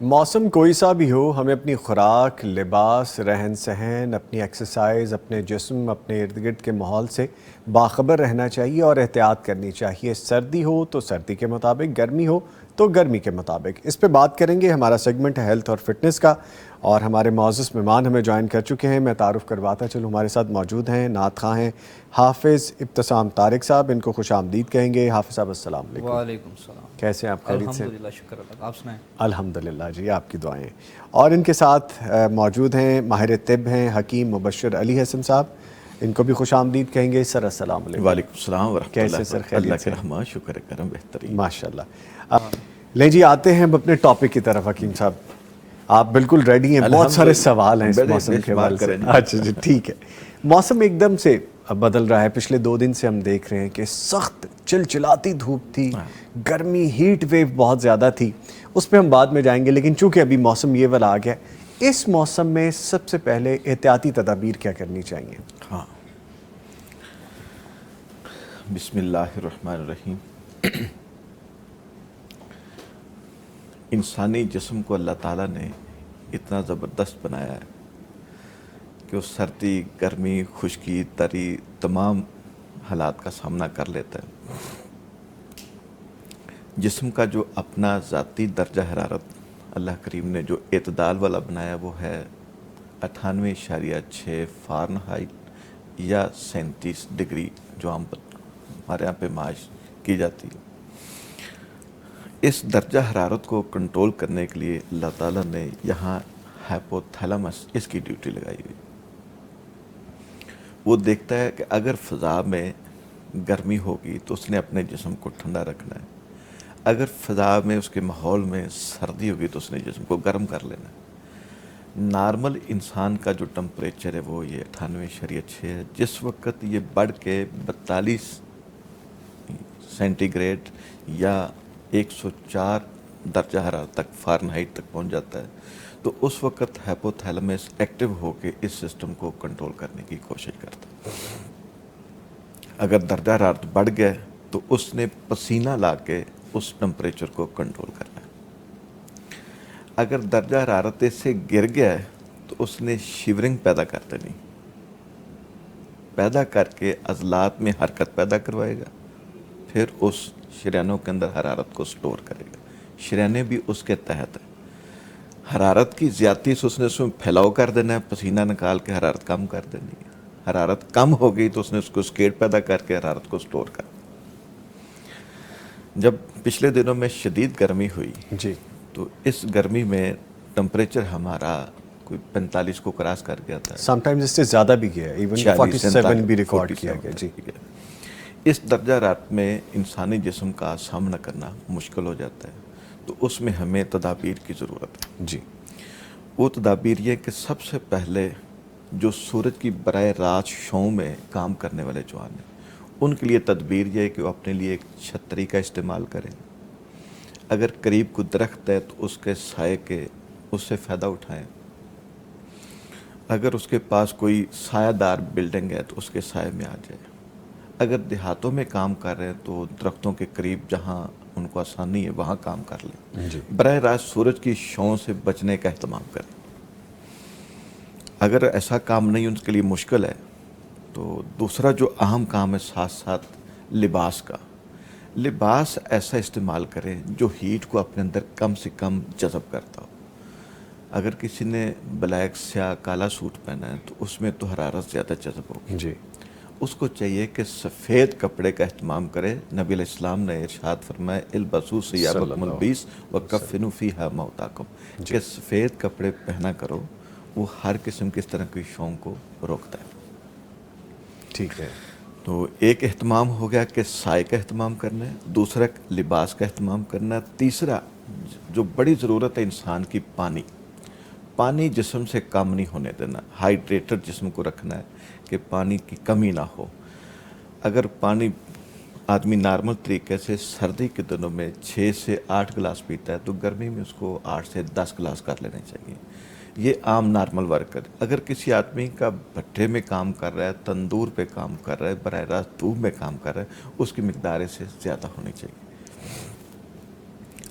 موسم کوئی سا بھی ہو، ہمیں اپنی خوراک، لباس، رہن سہن، اپنی ایکسرسائز، اپنے جسم، اپنے ارد گرد کے ماحول سے باخبر رہنا چاہیے اور احتیاط کرنی چاہیے۔ سردی ہو تو سردی کے مطابق، گرمی ہو تو گرمی کے مطابق۔ اس پہ بات کریں گے۔ ہمارا سیگمنٹ ہے ہیلتھ اور فٹنس کا، اور ہمارے معزز مہمان ہمیں جوائن کر چکے ہیں۔ میں تعارف کرواتا چلوں، ہمارے ساتھ موجود ہیں نعت خواں ہیں حافظ ابتسام طارق صاحب، ان کو خوش آمدید کہیں گے۔ حافظ صاحب السلام علیکم۔ وعلیکم السلام۔ کیسے ہیں آپ؟ خیریت سے؟ الحمدللہ، شکر اللہ کا، آپ سنائیں؟ الحمدللہ جی، آپ کی دعائیں۔ اور ان کے ساتھ موجود ہیں ماہر طب ہیں حکیم مبشر علی حسن صاحب، ان کو بھی خوش آمدید کہیں گے۔ سر السلام علیکم۔ وعلیکم السلام ورحمۃ اللہ۔ کیسے سر؟ اللہ خیریت کے سے؟ رحمہ، شکر کرم، بہترین ماشاء اللہ۔ لیں جی، آتے ہیں اپنے ٹاپک کی طرف۔ حکیم صاحب آپ بالکل ریڈی ہیں؟ بہت سارے سوال ہیں اس موسم کے حوالے سے۔ اچھا جی، ٹھیک ہے۔ موسم ایک دم سے بدل رہا ہے۔ پچھلے 2 دن سے ہم دیکھ رہے ہیں کہ سخت چلچلاتی دھوپ تھی، گرمی، ہیٹ ویو بہت زیادہ تھی، اس پہ ہم بعد میں جائیں گے، لیکن چونکہ ابھی موسم یہ والا آ گیا، اس موسم میں سب سے پہلے احتیاطی تدابیر کیا کرنی چاہیے؟ ہاں، بسم اللہ الرحمن الرحیم۔ انسانی جسم کو اللہ تعالیٰ نے اتنا زبردست بنایا ہے کہ وہ سردی، گرمی، خشکی، تری، تمام حالات کا سامنا کر لیتا ہے۔ جسم کا جو اپنا ذاتی درجہ حرارت اللہ کریم نے جو اعتدال والا بنایا وہ ہے 98.6 فارنہائٹ یا 37 ڈگری، جو ہمارے یہاں پہ معاش کی جاتی ہے۔ اس درجہ حرارت کو کنٹرول کرنے کے لیے اللہ تعالیٰ نے یہاں ہائپوتھیلمس اس کی ڈیوٹی لگائی ہوئی۔ وہ دیکھتا ہے کہ اگر فضا میں گرمی ہوگی تو اس نے اپنے جسم کو ٹھنڈا رکھنا ہے، اگر فضا میں اس کے ماحول میں سردی ہوگی تو اس نے جسم کو گرم کر لینا ہے۔ نارمل انسان کا جو ٹمپریچر ہے وہ یہ 98.6 ہے۔ جس وقت یہ بڑھ کے 42 سینٹی گریڈ یا 104 درجہ حرارت تک، فارنہائٹ تک پہنچ جاتا ہے، تو اس وقت ہائپوتھیلمس ایکٹیو ہو کے اس سسٹم کو کنٹرول کرنے کی کوشش کرتا ہے۔ اگر درجہ حرارت بڑھ گیا تو اس نے پسینہ لا کے اس ٹمپریچر کو کنٹرول کرنا ہے۔ اگر درجہ حرارت سے گر گیا ہے تو اس نے شیورنگ پیدا کر دینی، پیدا کر کے عضلات میں حرکت پیدا کروائے گا، پھر اس شریانوں کے اندر حرارت کو سٹور کرے گا۔ شریانیں بھی اس کے تحت ہیں۔ حرارت کی زیادتی سے اس نے اس میں پھیلاؤ کر دینا ہے، پسینہ نکال کے حرارت کم کر دینی ہے۔ حرارت کم ہو گئی تو اس نے اس کو اسکیٹ پیدا کر کے حرارت کو سٹور کر دیا۔ جب پچھلے دنوں میں شدید گرمی ہوئی جی، تو اس گرمی میں ٹمپریچر ہمارا کوئی 45 کو کراس کر گیا تھا، سم ٹائمز اس سے زیادہ بھی گیا ہے، ایون 47 بھی ریکارڈ کیا گیا۔ جی، اس درجہ حرارت میں انسانی جسم کا سامنا کرنا مشکل ہو جاتا ہے، تو اس میں ہمیں تدابیر کی ضرورت ہے۔ جی، وہ تدابیر یہ کہ سب سے پہلے جو سورج کی براہ راست شعاؤں میں کام کرنے والے جوان ہیں، ان کے لیے تدبیر یہ ہے کہ وہ اپنے لیے ایک چھتری کا استعمال کریں۔ اگر قریب کوئی درخت ہے تو اس کے سائے کے اس سے فائدہ اٹھائیں۔ اگر اس کے پاس کوئی سایہ دار بلڈنگ ہے تو اس کے سائے میں آ جائے۔ اگر دیہاتوں میں کام کر رہے ہیں تو درختوں کے قریب جہاں ان کو آسانی ہے وہاں کام کر لیں۔ جی، براہ راست سورج کی شعاؤں سے بچنے کا اہتمام کریں۔ اگر ایسا کام نہیں ان کے لیے مشکل ہے تو دوسرا جو اہم کام ہے ساتھ ساتھ لباس کا، لباس ایسا استعمال کریں جو ہیٹ کو اپنے اندر کم سے کم جذب کرتا ہو۔ اگر کسی نے بلیک، سیاہ، کالا سوٹ پہنا ہے تو اس میں تو حرارت زیادہ جذب ہوگی۔ جی، اس کو چاہیے کہ سفید کپڑے کا اہتمام کرے۔ نبی علیہ السلام نے ارشاد فرمایا البسوا ثیابکم البیض وکفنوا فیہا موتاکم، کہ سفید کپڑے پہنا کرو، وہ ہر قسم کی اس طرح کی شعاؤں کو روکتا ہے۔ ٹھیک ہے۔ تو ایک اہتمام ہو گیا کہ سائے کا اہتمام کرنا ہے، دوسرا لباس کا اہتمام کرنا ہے، تیسرا جو بڑی ضرورت ہے انسان کی، پانی۔ پانی جسم سے کم نہیں ہونے دینا، ہائیڈریٹڈ جسم کو رکھنا ہے کہ پانی کی کمی نہ ہو. اگر پانی آدمی نارمل طریقے سے سردی کے دنوں میں 6 سے 8 گلاس پیتا ہے تو گرمی میں اس کو 8 سے 10 گلاس کر لینے چاہیے. یہ عام نارمل ورک ہے. اگر کسی آدمی کا بھٹے میں کام کر رہا ہے، تندور پہ کام کر رہا ہے، براہ راست دھوپ میں کام کر رہا ہے، اس کی مقدار سے زیادہ ہونی چاہیے.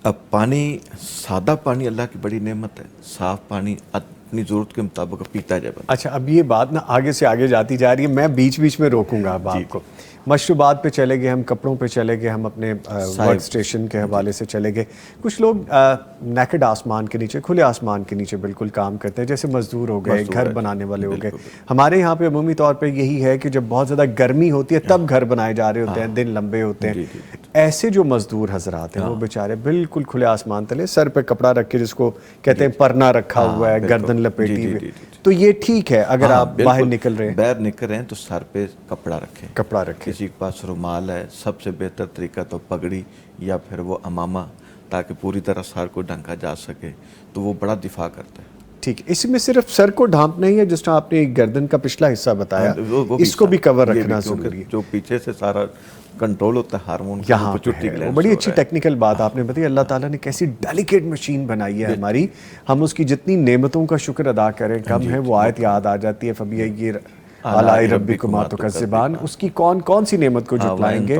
اب پانی، سادہ پانی اللہ کی بڑی نعمت ہے. صاف پانی اپنی ضرورت کے مطابق پیتا جائے بندہ. اچھا، اب یہ بات نا آگے سے آگے جاتی جا رہی ہے، میں بیچ بیچ میں روکوں گا اب آپ کو. مشروبات پہ چلے گئے ہم، کپڑوں پہ چلے گئے ہم، اپنے ورک اسٹیشن کے حوالے سے چلے گئے. کچھ لوگ نیکڈ آسمان کے نیچے، کھلے آسمان کے نیچے بالکل کام کرتے ہیں، جیسے مزدور ہو گئے، گھر بنانے والے ہو گئے. ہمارے یہاں پہ عمومی طور پہ یہی ہے کہ جب بہت زیادہ گرمی ہوتی ہے تب گھر بنائے جا رہے ہوتے ہیں، دن لمبے ہوتے ہیں. ایسے جو مزدور حضرات ہیں وہ بیچارے بالکل کھلے آسمان تلے سر پہ کپڑا رکھ کے، جس کو کہتے ہیں پرنا رکھا ہوا ہے، گردن لپیٹی ہوئی، تو یہ ٹھیک ہے اگر آپ باہر نکل رہے ہیں؟ باہر نکل رہے ہیں تو سر پہ کپڑا رکھیں. کپڑا رکھیں. کسی کے پاس رومال ہے، سب سے بہتر طریقہ تو پگڑی یا پھر وہ عمامہ، تاکہ پوری طرح سر کو ڈھانکا جا سکے، تو وہ بڑا دفاع کرتا ہے. ٹھیک ہے، اس میں صرف سر کو ڈھانپنا ہی ہے، جس طرح آپ نے گردن کا پچھلا حصہ بتایا، اس کو بھی کور رکھنا ضروری ہے. جو پیچھے سے سارا کنٹرول ہوتا ہے ہارمون کا، یہاں وہ بڑی اچھی ٹیکنیکل بات آپ نے بتائی. اللہ تعالیٰ نے کیسی ڈیلیکیٹ مشین بنائی ہے ہماری، ہم اس کی جتنی نعمتوں کا شکر ادا کریں کم ہے. وہ آیت یاد آ جاتی ہے، فَبِأَيِّ آلَاءِ رَبِّكُمَا تُكَذِّبَانِ. اس کی کون سی نعمت کو جھٹلائیں گے؟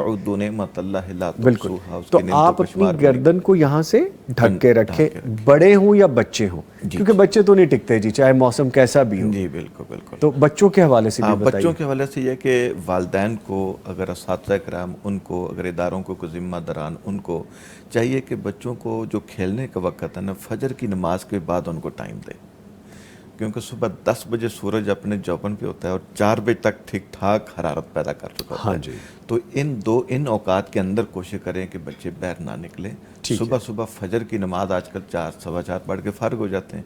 بالکل. تو آپ اپنی گردن کو یہاں سے ڈھک کے رکھیں، بڑے ہوں یا بچے ہوں، کیونکہ بچے تو نہیں ٹکتے جی، چاہے موسم کیسا بھی ہو. جی بالکل بالکل. تو بچوں کے حوالے سے بھی بتائیے. بچوں کے حوالے سے یہ کہ والدین کو، اگر اساتذہ کرام ان کو، اگر اداروں کو کوئی ذمہ داران ان کو چاہیے کہ بچوں کو جو کھیلنے کا وقت ہے نا، فجر کی نماز کے بعد ان کو ٹائم دے. کیونکہ صبح 10 بجے سورج اپنے جوبن پہ ہوتا ہے اور 4 بجے تک ٹھیک ٹھاک حرارت پیدا کر چکا ہوتا ہے. تو ان اوقات کے اندر کوشش کریں کہ بچے باہر نہ نکلیں. صبح فجر کی نماز آج کل 4 سوا 4 پڑھ کے فارغ ہو جاتے ہیں،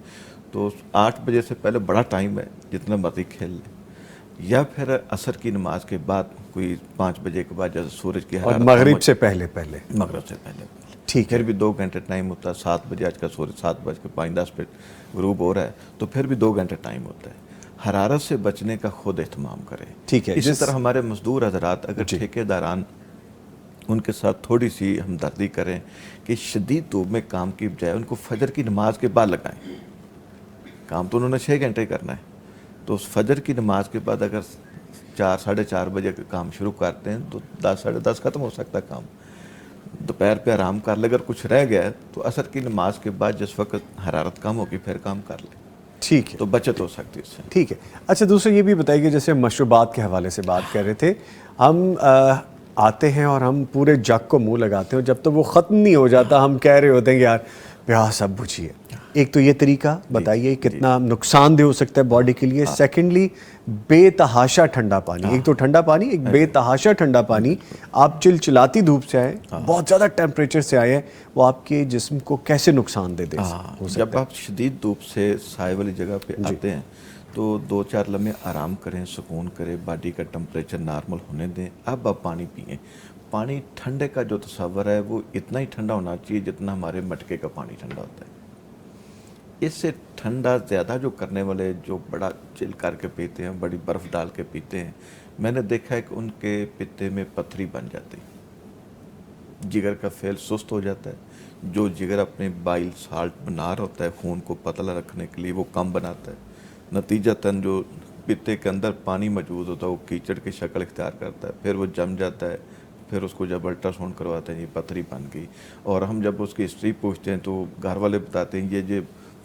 تو 8 بجے سے پہلے بڑا ٹائم ہے، جتنا مرضی کھیل لیں. یا پھر عصر کی نماز کے بعد کوئی 5 بجے کے بعد جیسے سورج کی حرارت، اور مغرب سے پہلے مغرب سے پہلے ٹھیک. پھر بھی 2 گھنٹے ٹائم ہوتا ہے. 7 بجے آج کل سورج 7:05-10 پہ غروب ہو رہا ہے، تو پھر بھی 2 گھنٹے ٹائم ہوتا ہے. حرارت سے بچنے کا خود اہتمام کریں. ٹھیک ہے. اسی طرح ہمارے مزدور حضرات، اگر ٹھیکے داران، ان کے ساتھ تھوڑی سی ہمدردی کریں کہ شدید دھوپ میں کام کی بجائے ان کو فجر کی نماز کے بعد لگائیں. کام تو انہوں نے 6 گھنٹے کرنا ہے، تو اس فجر کی نماز کے بعد اگر 4 ساڑھے 4 بجے کام شروع کرتے ہیں تو 10 ساڑھے 10 ختم ہو سکتا ہے کام. دوپہر پہ آرام کر لے. اگر کچھ رہ گیا ہے تو عصر کی نماز کے بعد جس وقت حرارت کم ہوگی پھر کام کر لیں. ٹھیک ہے، تو بچت ہو سکتی ہے اس سے. ٹھیک ہے. اچھا، دوسرا یہ بھی بتائیے کہ جیسے مشروبات کے حوالے سے بات کر رہے تھے، ہم آتے ہیں اور ہم پورے جگ کو منہ لگاتے ہیں، جب تک وہ ختم نہیں ہو جاتا ہم کہہ رہے ہوتے ہیں کہ یار پیاس اب بجھی ہے. ایک تو یہ طریقہ بتائیے کتنا نقصان دہ ہو سکتا ہے باڈی کے لیے. سیکنڈلی، بے تحاشا ٹھنڈا پانی. ایک تو ٹھنڈا پانی، ایک بے تحاشا ٹھنڈا پانی. آپ چلچلاتی دھوپ سے آئے، بہت زیادہ ٹیمپریچر سے آئے ہیں، وہ آپ کے جسم کو کیسے نقصان دے سکتا ہے؟ جب آپ شدید دھوپ سے سائے والی جگہ پہ آتے ہیں تو 2-4 لمحے آرام کریں، سکون کریں، باڈی کا ٹمپریچر نارمل ہونے دیں. اب آپ پانی پئیں. پانی ٹھنڈے کا جو تصور ہے وہ اتنا ہی ٹھنڈا ہونا چاہیے جتنا ہمارے مٹکے کا پانی ٹھنڈا ہوتا ہے. اس سے ٹھنڈا زیادہ جو کرنے والے، جو بڑا چل کر کے پیتے ہیں، بڑی برف ڈال کے پیتے ہیں، میں نے دیکھا ہے کہ ان کے پتے میں پتھری بن جاتی، جگر کا فعل سست ہو جاتا ہے. جو جگر اپنے بائل سالٹ بنا رہا ہوتا ہے خون کو پتلا رکھنے کے لیے، وہ کم بناتا ہے. نتیجتاً جو پتے کے اندر پانی موجود ہوتا ہے وہ کیچڑ کی شکل اختیار کرتا ہے، پھر وہ جم جاتا ہے. پھر اس کو جب الٹرا ساؤنڈ کرواتے ہیں یہ پتھری بن گئی. اور ہم جب اس کی ہسٹری پوچھتے ہیں تو گھر والے بتاتے ہیں یہ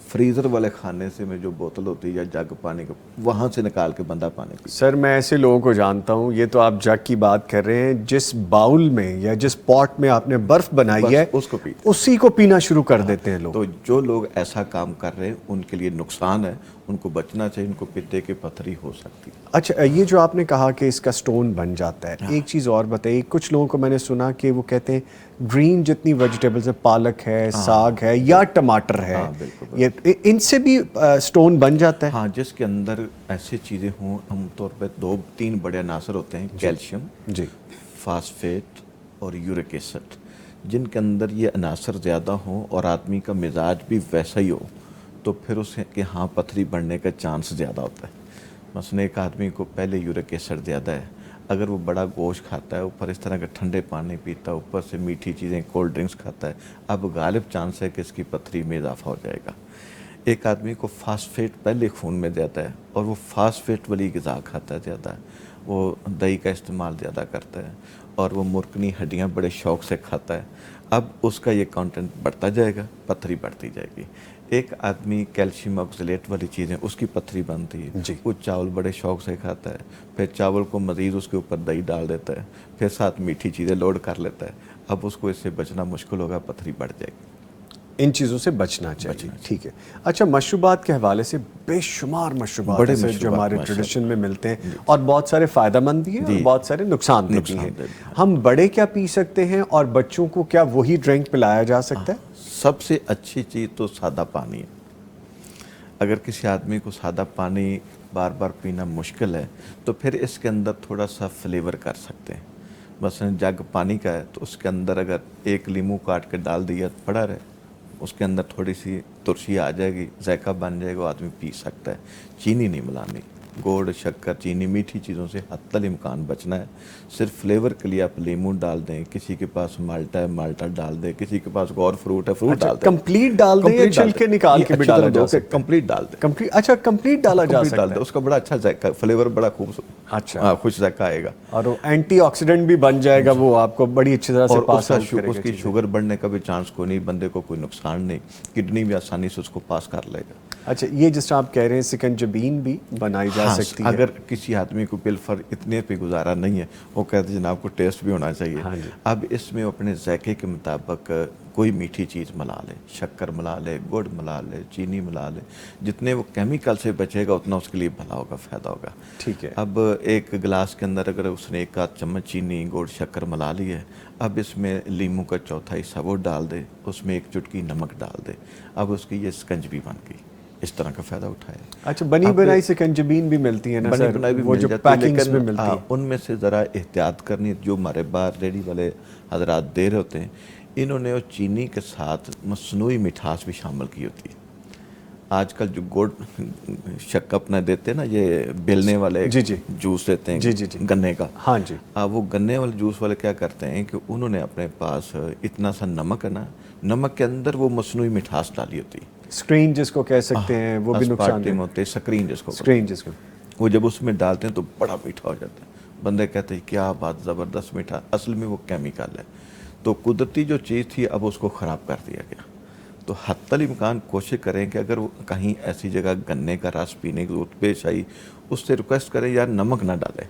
فریزر والے خانے سے میں جو بوتل ہوتی ہے یا جگ پانی کا، وہاں سے نکال کے بندہ پانی پیتا. سر میں ایسے لوگوں کو جانتا ہوں، یہ تو آپ جگ کی بات کر رہے ہیں، جس باؤل میں یا جس پاٹ میں آپ نے برف بنائی ہے اس کو پیتے، اسی کو پینا شروع کر دیتے ہیں لوگ. تو جو لوگ ایسا کام کر رہے ہیں ان کے لیے نقصان ہے، ان کو بچنا چاہیے. ان کو پتے کی پتھری ہو سکتی ہے. اچھا، یہ جو آپ نے کہا کہ اس کا سٹون بن جاتا ہے، ایک چیز اور بتائیے. کچھ لوگوں کو میں نے سنا کہ وہ کہتے ہیں گرین جتنی ویجیٹیبلز ہیں، پالک ہے، ساگ ہے یا ٹماٹر ہے، ان سے بھی سٹون بن جاتا ہے. ہاں، جس کے اندر ایسی چیزیں ہوں، عام طور پہ 2-3 بڑے عناصر ہوتے ہیں، کیلشیم، فاسفیٹ اور یورک ایسڈ. جن کے اندر یہ عناصر زیادہ ہوں اور آدمی کا مزاج بھی ویسا ہی ہو تو پھر اسے کہ ہاں پتھری بڑھنے کا چانس زیادہ ہوتا ہے. مثلا ایک آدمی کو پہلے یورک ایسڈ زیادہ ہے, اگر وہ بڑا گوشت کھاتا ہے, اوپر اس طرح کا ٹھنڈے پانی پیتا ہے, اوپر سے میٹھی چیزیں کولڈ ڈرنکس کھاتا ہے, اب غالب چانس ہے کہ اس کی پتھری میں اضافہ ہو جائے گا. ایک آدمی کو فاسفیٹ پہلے خون میں زیادہ ہے اور وہ فاسفیٹ والی غذا کھاتا ہے زیادہ, وہ دہی کا استعمال زیادہ کرتا ہے اور وہ مرکنی ہڈیاں بڑے شوق سے کھاتا ہے, اب اس کا یہ کانٹینٹ بڑھتا جائے گا, پتھری بڑھتی جائے گی. ایک آدمی کیلشیم آکسیلیٹ والی چیزیں, اس کی پتھری بنتی ہے, جی. وہ چاول بڑے شوق سے کھاتا ہے, پھر چاول کو مزید اس کے اوپر دہی ڈال دیتا ہے, پھر ساتھ میٹھی چیزیں لوڈ کر لیتا ہے, اب اس کو اس سے بچنا مشکل ہوگا, پتھری بڑھ جائے گی. ان چیزوں سے بچنا چاہیے. ٹھیک ہے. اچھا, مشروبات کے حوالے سے بے شمار مشروبات ہیں جو ہمارے ٹریڈیشن میں ملتے ہیں اور بہت سارے فائدہ مند بھی ہیں اور بہت سارے نقصان دہ بھی ہیں. ہم بڑے کیا پی سکتے ہیں اور بچوں کو کیا وہی ڈرنک پلایا جا سکتا ہے؟ سب سے اچھی چیز تو سادہ پانی ہے. اگر کسی آدمی کو سادہ پانی بار بار پینا مشکل ہے تو پھر اس کے اندر تھوڑا سا فلیور کر سکتے ہیں. مثلا جگ پانی کا ہے تو اس کے اندر اگر ایک لیمو کاٹ کے ڈال دیا پڑا رہے, اس کے اندر تھوڑی سی ترشی آ جائے گی, ذائقہ بن جائے گا, آدمی پی سکتا ہے. چینی نہیں ملانی, گوڑ, شکر, چینی, میٹھی چیزوں سے حتی الامکان بچنا ہے. صرف فلیور کے لیے آپ لیمو ڈال دیں, کسی کے پاس مالٹا ہے مالٹا ڈال دیں, کسی کے پاس غور فروٹ ہے فروٹ ڈال دیں. کمپلیٹ ڈال دیں یا چھلکے نکال کے بھی ڈالا جا سکتا ہے؟ کمپلیٹ ڈال دیں. اچھا, کمپلیٹ ڈالا جا سکتا ہے. اس کا بڑا اچھا ذائقہ, فلیور بڑا اچھا خوش ذائقہ آئے گا, اور وہ اینٹی آکسیڈنٹ بھی بن جائے گا, وہ آپ کو بڑی اچھی طرح سے پاس آؤٹ کرے گا. اس کی شوگر بڑھنے کا بھی چانس کوئی نہیں, بندے کو کوئی نقصان نہیں, کڈنی بھی آسانی سے اس کو پاس کر لے گا. اچھا, یہ جس طرح آپ کہہ رہے ہیں سکنجبین بھی بنائی جا سکتی ہے. اگر کسی آدمی کو بالفر اتنے پہ گزارا نہیں ہے, وہ کہتے ہیں جناب کو ٹیسٹ بھی ہونا چاہیے. اب اس میں اپنے ذائقے کے مطابق کوئی میٹھی چیز ملا لے, شکر ملا لے, گڑ ملا لے, چینی ملا لے, جتنے وہ کیمیکل سے بچے گا اتنا اس کے لیے بھلا ہوگا, فائدہ ہوگا. ٹھیک ہے. اب ایک گلاس کے اندر اگر اس نے ایک آدھ چمچ چینی, گڑ, شکر ملا لی ہے, اب اس میں لیمو کا چوتھا حصہ وہ ڈال دے, اس میں ایک چٹکی نمک ڈال دے, اب اس کی یہ سکنجبی بن گئی. اس طرح کا فائدہ اٹھائے. اچھا, بنی بنائی سکنجبین بھی ملتی ہیں نا سر, وہ جو پیکنگز میں ملتی ہیں, ان میں سے ذرا احتیاط کرنی. جو ہمارے باہر ریڈی والے حضرات دے رہے ہوتے ہیں, انہوں نے وہ چینی کے ساتھ مصنوعی مٹھاس بھی شامل کی ہوتی ہے. آج کل جو گڑ شک اپنا دیتے ہیں نا, یہ بیلنے والے جوس دیتے ہیں گنے کا, ہاں جی, وہ گنے والے جوس والے کیا کرتے ہیں کہ انہوں نے اپنے پاس اتنا سا نمک ہے نا, نمک کے اندر وہ مصنوعی مٹھاس ڈالی ہوتی ہے. اسکرین جس کو کہہ سکتے ہیں, وہ بھی نقصان دہ ہوتے ہیں. اسکرین جس کو وہ جب اس میں ڈالتے ہیں تو بڑا میٹھا ہو جاتا ہے. بندے کہتے ہیں کیا بات, زبردست میٹھا, اصل میں وہ کیمیکل ہے. تو قدرتی جو چیز تھی اب اس کو خراب کر دیا گیا. تو حتی الامکان کوشش کریں کہ اگر وہ کہیں ایسی جگہ گنے کا رس پینے کی ضرورت پیش آئی, اس سے ریکویسٹ کریں یار نمک نہ ڈالیں.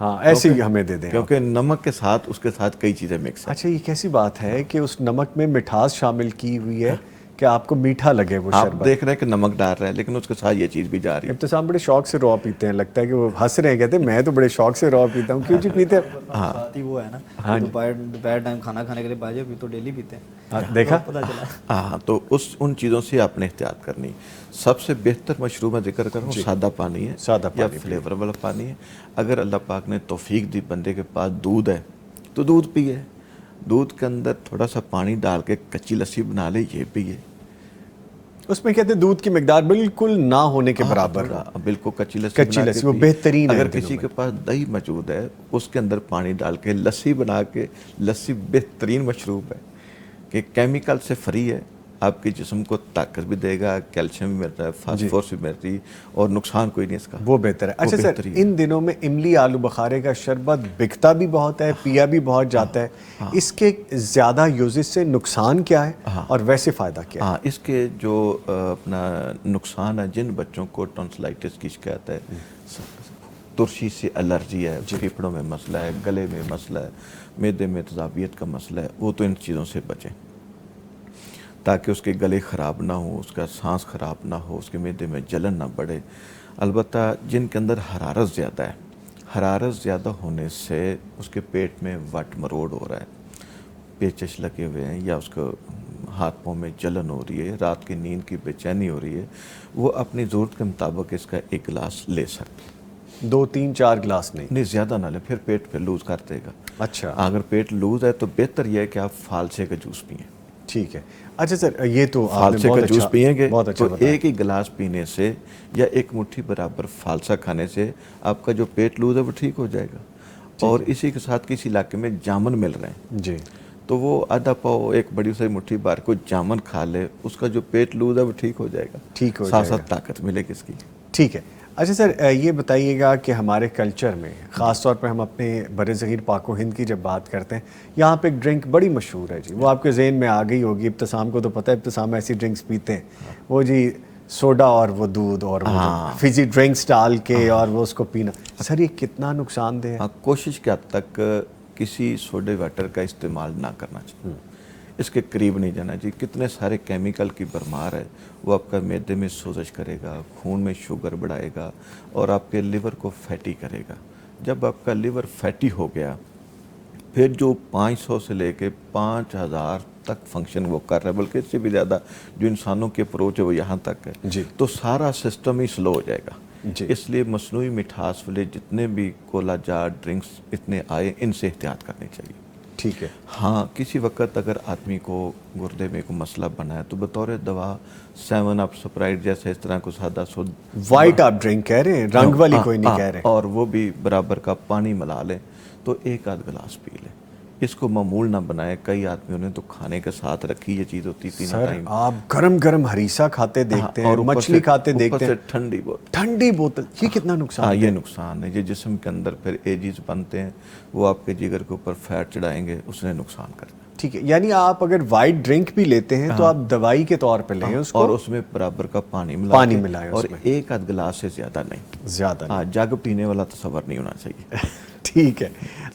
ہاں, ایسی ہمیں دے دیں, کیونکہ نمک کے ساتھ اس کے ساتھ کئی چیزیں مکس ہیں. اچھا, یہ کیسی بات ہے کہ اس نمک میں مٹھاس شامل کی ہوئی ہے کہ آپ کو میٹھا لگے وہ شربت. آپ دیکھ رہے ہیں کہ نمک ڈال رہے ہیں لیکن اس کے ساتھ یہ چیز بھی جا رہی ہے. ابتسام بڑے شوق سے روا پیتے ہیں, لگتا ہے کہ وہ ہنس رہے ہیں, کہتے ہیں میں تو بڑے شوق سے روا پیتا ہوں. کیوں جی پیتے ہیں؟ ہاں وہ ہے نا, دوپہر ٹائم کھانا کھانے کے لیے باجے بھی تو ڈیلی پیتے ہیں. دیکھا, پتہ چلا. ہاں, تو ان چیزوں سے آپ نے احتیاط کرنی. سب سے بہتر مشروب میں ذکر کروں سادہ پانی ہے, سادہ یا پانی فلیور والا پانی ہے. اگر اللہ پاک نے توفیق دی بندے کے پاس دودھ ہے تو دودھ پیے, دودھ کے اندر تھوڑا سا پانی ڈال کے کچی لسی بنا لے, یہ پیے. اس میں کہتے ہیں دودھ کی مقدار بالکل نہ ہونے کے برابر, بالکل کچی لسی وہ بہترین ہے. اگر کسی کے پاس دہی موجود ہے اس کے اندر پانی ڈال کے لسی بنا کے, لسی بہترین مشروب ہے کہ کیمیکل سے فری ہے, آپ کے جسم کو طاقت بھی دے گا, کیلشیم بھی ملتا ہے, فاسفورس بھی ملتی ہے, اور نقصان کوئی نہیں اس کا, وہ بہتر ہے. اچھا سر, ان دنوں میں املی آلو بخارے کا شربت بکتا بھی بہت ہے, پیا بھی بہت جاتا ہے, اس کے زیادہ یوزز سے نقصان کیا ہے اور ویسے فائدہ کیا ہے؟ ہاں, اس کے جو اپنا نقصان ہے, جن بچوں کو ٹونسلائٹس کی شکایت ہے, ترشی سے الرجی ہے, پھیپھڑوں میں مسئلہ ہے, گلے میں مسئلہ ہے, معدے میں تذابیت کا مسئلہ ہے, وہ تو ان چیزوں سے بچیں تاکہ اس کے گلے خراب نہ ہو, اس کا سانس خراب نہ ہو, اس کے معدے میں جلن نہ بڑھے. البتہ جن کے اندر حرارت زیادہ ہے, حرارت زیادہ ہونے سے اس کے پیٹ میں وٹ مروڑ ہو رہا ہے, پیچش لگے ہوئے ہیں, یا اس کو ہاتھ پاؤں میں جلن ہو رہی ہے, رات کی نیند کی بے چینی ہو رہی ہے, وہ اپنی ضرورت کے مطابق اس کا ایک گلاس لے سکتے ہیں. 2 3 4 گلاس نہیں, زیادہ نہ لیں, پھر پیٹ پہ لوز کر دے گا. اچھا, اگر پیٹ لوز ہے تو بہتر یہ ہے کہ آپ فالسے کا جوس پئیں. ٹھیک ہے. اچھا سر یہ تو آپ نے فالسے بہت کا جوس اچھا پئیں گے بہت اچھا تو بتایا. ایک ہی گلاس پینے سے یا ایک مٹھی برابر فالسا کھانے سے آپ کا جو پیٹ لوز ہے وہ ٹھیک ہو جائے گا. اور اسی کے ساتھ کسی علاقے میں جامن مل رہے ہیں جی تو وہ آدھا پاؤ ایک بڑی سی مٹھی بار کو جامن کھا لے, اس کا جو پیٹ لوز ہے وہ ٹھیک ہو جائے گا, ٹھیک ہو ساتھ جائے ساتھ طاقت ملے گی اس کی. ٹھیک ہے. اچھا سر یہ بتائیے گا کہ ہمارے کلچر میں خاص طور پہ ہم اپنے بر صغیر پاک و ہند کی جب بات کرتے ہیں, یہاں پہ ایک ڈرنک بڑی مشہور ہے جی, وہ آپ کے ذہن میں آ گئی ہوگی, ابتسام کو تو پتہ ہے, ابتسام ایسی ڈرنکس پیتے ہیں, وہ جی سوڈا اور وہ دودھ اور وہ فزی ڈرنکس ڈال کے اور وہ اس کو پینا. سر یہ کتنا نقصان دہ ہے؟ کوشش کے حد تک کسی سوڈے واٹر کا استعمال نہ کرنا چاہیے, اس کے قریب نہیں جانا چاہیے. کتنے سارے کیمیکل کی بھرمار ہے, وہ آپ کا معدے میں سوزش کرے گا, خون میں شوگر بڑھائے گا اور آپ کے لیور کو فیٹی کرے گا. جب آپ کا لیور فیٹی ہو گیا پھر جو 500 سے لے کے 5000 تک فنکشن وہ کر رہا ہے, بلکہ اس سے بھی زیادہ جو انسانوں کی اپروچ ہے وہ یہاں تک ہے, جی تو سارا سسٹم ہی سلو ہو جائے گا. جی اس لیے مصنوعی مٹھاس والے جتنے بھی کولا جات ڈرنکس اتنے آئے, ان سے احتیاط کرنی چاہیے. ٹھیک ہے. ہاں کسی وقت اگر آدمی کو گردے میں کوئی مسئلہ بنا ہے تو بطور دوا 7 اپ سپرائٹ جیسے اس طرح کو سادہ وائٹ آپ ڈرنک کہہ رہے ہیں, رنگ والی کوئی نہیں کہہ رہے, اور وہ بھی برابر کا پانی ملا لیں تو 1-8 گلاس پی لیں. اس کو معمول نہ بنائے. کئی آدمیوں نے تو کھانے کے ساتھ رکھی یہ چیز ہوتی تھی. سر آپ گرم گرم ہریسہ کھاتے دیکھتے ہیں, مچھلی کھاتے دیکھتے ہیں, ٹھنڈی بوتل, ٹھنڈی بوتل, یہ کتنا نقصان ہے؟ یہ نقصان ہے. یہ جسم کے اندر پھر ایجز بنتے ہیں, وہ آپ کے جگر کے اوپر فیٹ چڑھائیں گے, اس نے نقصان کرنا. ٹھیک ہے, یعنی آپ اگر وائٹ ڈرنک بھی لیتے ہیں تو آپ دوائی کے طور پہ لیں اس کو, اور اس میں برابر کا پانی ملائیں اور 1-8 گلاس سے زیادہ نہیں. زیادہ جگ پینے والا تصور نہیں ہونا چاہیے. ٹھیک ہے.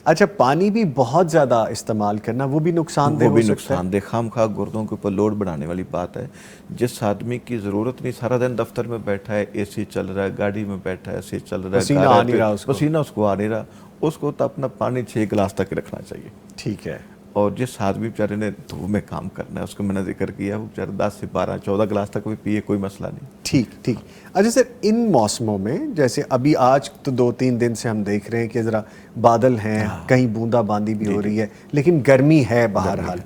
اچھا پانی بھی بہت زیادہ استعمال کرنا وہ بھی نقصان دہ ہو سکتا ہے؟ نقصان دہ, خام خواہ گردوں کے اوپر لوڈ بڑھانے والی بات ہے. جس آدمی کی ضرورت نہیں, سارا دن دفتر میں بیٹھا ہے, اے سی چل رہا ہے, گاڑی میں بیٹھا ہے, اے سی چل رہا ہے, پسینہ آ نہیں رہا, پسینہ اس کو آ نہیں رہا, اس کو تو اپنا پانی 6 گلاس تک رکھنا چاہیے. ٹھیک ہے. اور جس آدمی بیچارے نے دھوپ میں کام کرنا ہے, اس کو میں نے ذکر کیا, وہ بیچارے 10 سے 12-14 گلاس تک بھی پیے, کوئی مسئلہ نہیں. ٹھیک. اچھا سر ان موسموں میں جیسے ابھی آج تو 2-3 دن سے ہم دیکھ رہے ہیں کہ ذرا بادل ہیں, کہیں بوندا باندی بھی ہو رہی ہے, لیکن گرمی ہے بہرحال.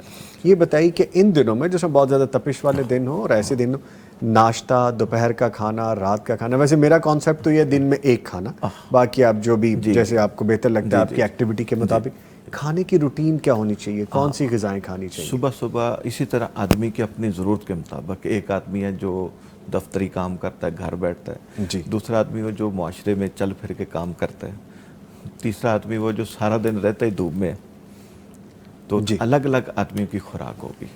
یہ بتائیے کہ ان دنوں میں جیسے بہت زیادہ تپش والے دن ہوں اور ایسے دن ہوں, ناشتہ, دوپہر کا کھانا, رات کا کھانا, ویسے میرا کانسیپٹ تو یہ دن میں ایک کھانا, باقی آپ جو بھی جیسے آپ کو بہتر لگتا ہے آپ کی ایکٹیویٹی کے مطابق. کھانے کی روٹین کیا ہونی چاہیے, کون سی غذائیں کھانی چاہیے؟ صبح اسی طرح آدمی کی اپنی ضرورت کے مطابق. ایک آدمی ہے جو دفتری کام کرتا ہے, گھر بیٹھتا ہے. جی. دوسرا آدمی وہ جو معاشرے میں چل پھر کے کام کرتا ہے. تیسرا آدمی وہ جو سارا دن رہتا ہے دھوپ میں. تو الگ الگ آدمیوں کی خوراک ہوگی.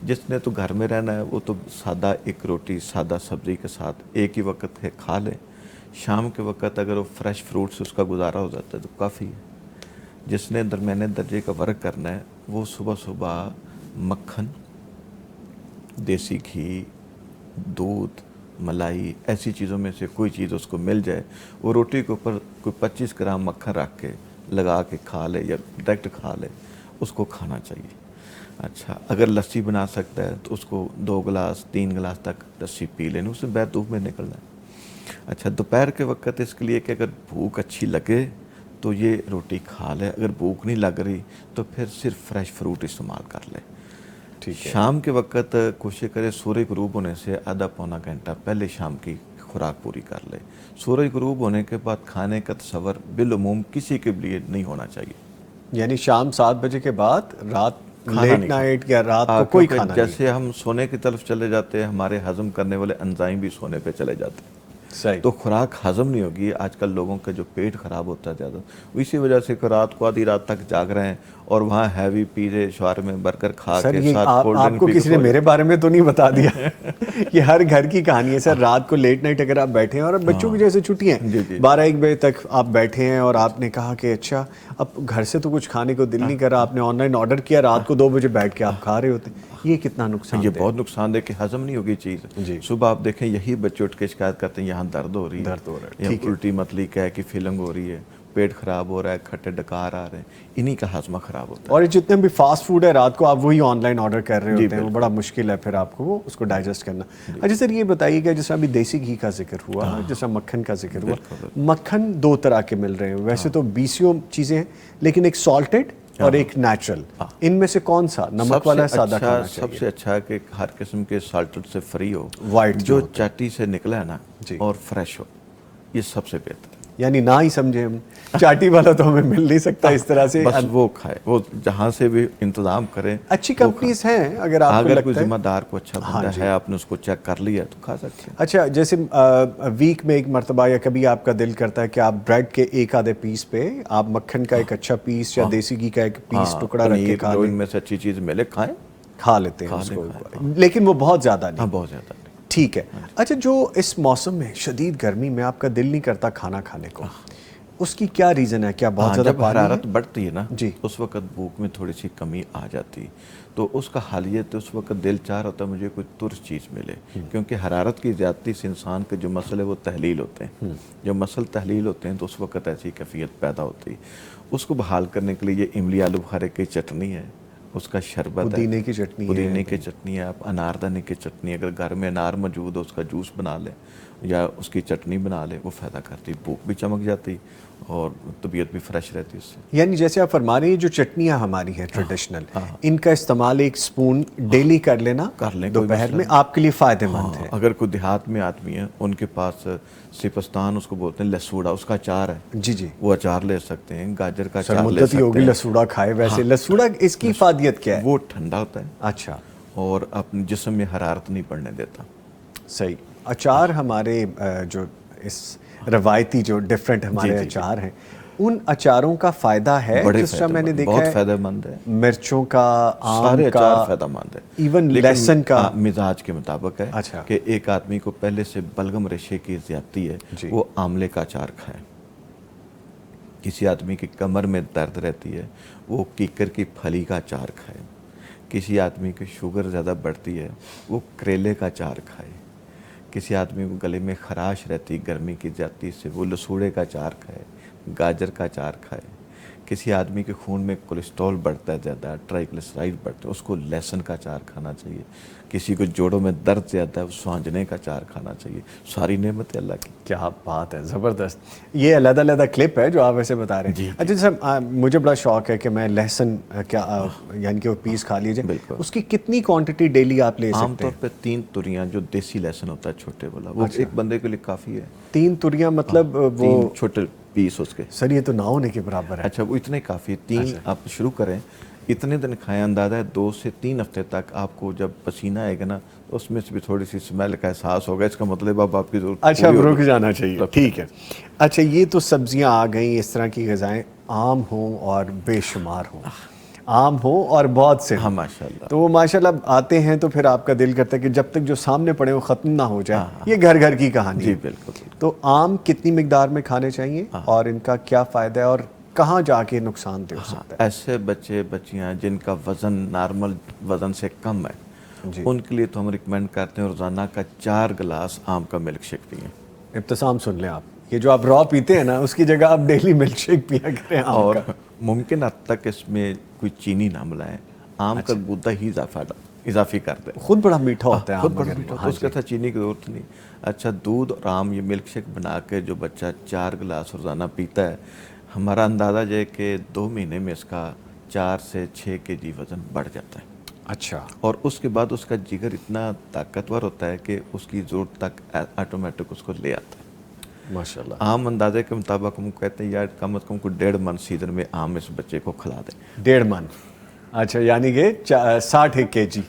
جس نے تو گھر میں رہنا ہے وہ تو سادہ ایک روٹی سادہ سبزی کے ساتھ ایک ہی وقت ہے کھا لے. شام کے وقت اگر وہ فریش فروٹ سے اس کا گزارا ہو جاتا ہے تو کافی ہے. جس نے درمیانے درجے کا ورک کرنا ہے وہ صبح مکھن, دیسی گھی, دودھ, ملائی, ایسی چیزوں میں سے کوئی چیز اس کو مل جائے, وہ روٹی کے اوپر کوئی 25 گرام مکھن رکھ کے لگا کے کھا لے یا ڈائریکٹ کھا لے, اس کو کھانا چاہیے. اچھا اگر لسی بنا سکتا ہے تو اس کو 2 گلاس 3 گلاس تک لسی پی لینا, اس سے بیر دھوپ میں نکلنا ہے. اچھا دوپہر کے وقت اس کے لیے کہ اگر بھوک اچھی لگے تو یہ روٹی کھا لے, اگر بھوک نہیں لگ رہی تو پھر صرف فریش فروٹ استعمال کر لے. شام کے وقت کوشش کرے سورج غروب ہونے سے آدھا پونا گھنٹہ پہلے شام کی خوراک پوری کر لے. سورج غروب ہونے کے بعد کھانے کا تصور بالعموم کسی کے لیے نہیں ہونا چاہیے. یعنی شام 7 بجے کے بعد رات لیٹ نائٹ یا رات کو کوئی کھانا نہیں. جیسے ہم سونے کی طرف چلے جاتے ہیں, ہمارے ہضم کرنے والے انزائم بھی سونے پہ چلے جاتے ہیں. صحیح. تو خوراک ہضم نہیں ہوگی. آج کل لوگوں کا جو پیٹ خراب ہوتا ہے زیادہ, اسی وجہ سے کہ رات کو آدھی رات تک جاگ رہے ہیں اور وہاں ہیوی پیزے شاورمے برگر کھا کے ساتھ کولڈ ڈرنک. آپ کو کسی نے میرے بارے میں تو نہیں بتا دیا یہ ہر گھر کی کہانی ہے سر. رات کو لیٹ نائٹ اگر آپ بیٹھے ہیں اور بچوں کی جیسے چھٹیاں ہیں 12-1 بجے تک آپ بیٹھے ہیں اور آپ نے کہا کہ اچھا اب گھر سے تو کچھ کھانے کو دل نہیں کر رہا, آپ نے آن لائن آرڈر کیا, رات کو 2 بجے بیٹھ کے آپ کھا رہے ہوتے ہیں, یہ کتنا نقصان؟ یہ بہت نقصان دہ کہ ہضم نہیں ہوگی چیز. صبح آپ دیکھیں یہی بچے اٹھ کے شکایت کرتے ہیں یہاں درد ہو رہی ہے, الٹی متلی کہہ کی فیلنگ ہو رہی ہے, پیٹ خراب ہو رہا ہے, کھٹے ڈکار آ رہے ہیں, انہی کا ہاضمہ خراب ہوتا ہے. اور جتنے بھی فاسٹ فوڈ ہے رات کو آپ وہی آن لائن آرڈر کر رہے ہوتے ہیں, وہ بڑا مشکل ہے پھر آپ کو وہ اس کو ڈائجسٹ کرنا. اچھا سر یہ بتائیے کہ جیسا ابھی دیسی گھی کا ذکر ہوا, جیسا مکھن کا ذکر ہوا, مکھن 2 طرح کے مل رہے ہیں ویسے تو 20 چیزیں ہیں, لیکن ایک سالٹڈ اور ایک نیچرل، ان میں سے کون سا نمک والا سادہ کھانا چاہیے؟ سب سے اچھا کہ ہر قسم کے سالٹڈ سے فری ہو، وائٹ جو چاٹی سے نکلا ہے نا جی، اور فریش ہو، یہ سب سے بہتر ہے۔ یعنی نہ ہی سمجھے ہم چاٹی والا تو ہمیں مل نہیں سکتا اس طرح سے، بس وہ کھائے، وہ جہاں سے بھی انتظام کریں۔ اچھی کمپنیز ہیں اگر آپ کو اگر لگتا کوئی ہے، ذمہ دار کو اچھا بندہ ہے، آپ نے اس کو چیک کر لیا تو کھا سکتے ہیں۔ اچھا جیسے ویک میں ایک مرتبہ یا کبھی آپ کا دل کرتا ہے کہ آپ بریڈ کے ایک آدھے پیس پہ آپ مکھن کا ایک اچھا پیس یا دیسی گھی کا ایک پیس ٹکڑا رکھ کے کھا جو لیں، ان میں سے اچھی چیز ملے کھائیں، کھا لیتے ہیں اس کو، لیکن وہ بہت زیادہ نہیں۔ بہت زیادہ نہیں۔ ٹھیک ہے۔ اچھا جو اس موسم میں شدید گرمی میں آپ کا دل نہیں کرتا کھانا کھانے کو، اس کی کیا ریزن ہے؟ کیا بہت زیادہ جب حرارت بڑھتی ہے نا جی، اس وقت بھوک میں تھوڑی سی کمی آ جاتی، تو اس کا حل یہ تو اس وقت دل چاہ رہا ہوتا ہے مجھے کوئی ترش چیز ملے، کیونکہ حرارت کی زیادتی سے انسان کے جو مسئلے وہ تحلیل ہوتے ہیں، جو مسئلے تحلیل ہوتے ہیں تو اس وقت ایسی کیفیت پیدا ہوتی، اس کو بحال کرنے کے لیے یہ املی آلو بخارے کی چٹنی ہے، اس کا شربت ہے، پودینے کی چٹنی ہے، پودینے کی چٹنی ہے، آپ اناردانی کی چٹنی، اگر گھر میں انار موجود ہو اس کا جوس بنا لیں یا اس کی چٹنی بنا لیں، وہ فائدہ کرتی، بھوک بھی چمک جاتی اور طبیعت بھی فریش رہتی اس سے۔ یعنی جیسے آپ فرما رہے ہیں جو چٹنیاں ہماری ہیں ٹریڈیشنل، ان کا استعمال ایک سپون ڈیلی کر لینا کر لیں، دوپہر میں آپ کے لیے فائدہ مند ہے۔ اگر کوئی دیہات میں آدمی ہے ان کے پاس سپستان اس کو بولتے ہیں لسوڑا، اس کا اچار ہے، جی جی، وہ اچار لے سکتے ہیں، گاجر کا سر اچار لے مدت ہی ہوگی سکتے ہیں۔ لسوڑا کھائے، ویسے لسوڑا اس کی افادیت کیا ہے؟ وہ ٹھنڈا ہوتا ہے اچھا اور اپنے جسم میں حرارت نہیں پڑنے دیتا۔ صحیح۔ اچار ہمارے جو اس روایتی جو ڈیفرنٹ ہمارے اچار ہیں، ان اچاروں کا فائدہ ہے جس طرح میں نے دیکھا ہے، بہت فائدہ مند ہے، مرچوں کا، آم سارے کا، اچار فائدہ مند ہے، ایون لہسن کا، مزاج کے مطابق ہے اچھا کہ ایک آدمی کو پہلے سے بلغم ریشے کی زیادتی ہے وہ آملے کا اچار کھائے، کسی آدمی کی کمر میں درد رہتی ہے وہ کیکر کی پھلی کا اچار کھائے، کسی آدمی کی شوگر زیادہ بڑھتی ہے وہ کریلے کا اچار کھائے، کسی آدمی کو گلے میں خراش رہتی گرمی کی زیادتی سے وہ لسوڑے کا اچار کھائے، گاجر کا اچار کھائے، کسی آدمی کے خون میں کولیسٹرول بڑھتا ہے زیادہ، ٹرائیگلیسرائڈ بڑھتے ہیں، اس کو لہسن کا اچار کھانا چاہیے، کسی کو جوڑوں میں درد زیادہ ہے وہ سوانجنے کا اچار کھانا چاہیے، ساری نعمت ہے اللہ کی۔ کیا بات ہے، زبردست۔ یہ علیحدہ علیحدہ کلپ ہے جو آپ ایسے بتا رہے ہیں۔ اچھا سر مجھے بڑا شوق ہے کہ میں لہسن کیا یعنی کہ وہ پیس کھا لیجیے، اس کی کتنی کوانٹٹی ڈیلی آپ لے سکتے ہیں؟ عام طور پہ 3 توریاں جو دیسی لہسن ہوتا ہے چھوٹے والا، وہ ایک بندے کے لیے کافی ہے۔ 3 توریاں مطلب وہ 3 چھوٹے پیس اس کے، سر یہ تو نہ ہونے کے برابر ہے۔ اچھا وہ اتنے کافی ہے، 3 آپ شروع کریں، اتنے دن کھائیں، اندازہ ہے 2 سے 3 ہفتے تک آپ کو جب پسینہ آئے گا نا تو اس میں سے بھی تھوڑی سی اسمیل کا احساس ہوگا، اس کا مطلب اب آپ کی ضرورت اچھا رک جانا چاہیے، ٹھیک ہے۔ اچھا یہ تو سبزیاں آ گئیں، اس طرح کی غذائیں عام ہوں اور بے شمار ہوں، عام ہوں اور بہت سے ہاں ماشاءاللہ، تو وہ ماشاءاللہ آتے ہیں تو پھر آپ کا دل کرتا ہے کہ جب تک جو سامنے پڑے وہ ختم نہ ہو جائے، یہ گھر گھر کی کہانی جی ہے۔ بالکل۔ تو آم کتنی مقدار میں کھانے چاہیے اور ان کا کیا فائدہ ہے اور کہاں جا کے نقصان دہ ہو سکتا ہے؟ ایسے بچے بچیاں جن کا وزن نارمل وزن سے کم ہے ان کے لیے تو ہم ریکمینڈ کرتے ہیں روزانہ کا 4 گلاس آم کا ملک شیک پئیں۔ ابتسام سن لیں آپ، یہ جو آپ را پیتے ہیں نا اس کی جگہ آپ ڈیلی ملک شیک پیا کریں آم اور کا۔ ممکن حد تک اس میں کوئی چینی نہ ملائیں، آم کا گودا ہی اضافی کرتے ہیں، خود بڑا میٹھا ہوتا ہے خود آم بڑا مگر میٹھا وہ، ہوتا ہے، اس کے ساتھ چینی کی ضرورت نہیں۔ اچھا دودھ اور آم یہ ملک شیک بنا کے جو بچہ 4 گلاس روزانہ پیتا ہے، ہمارا اندازہ یہ ہے کہ 2 مہینے میں اس کا 4 سے 6 kg وزن بڑھ جاتا ہے۔ اچھا، اور اس کے بعد اس کا جگر اتنا طاقتور ہوتا ہے کہ اس کی ضرورت تک آٹومیٹک اس کو لے آتا ہے۔ ماشاءاللہ۔ عام اندازے کے مطابق ہم کہتے ہیں یار کم از کم کو 1.5 من سیزن میں آم اس بچے کو کھلا دیں۔ 1.5 من، اچھا یعنی کہ 60 kg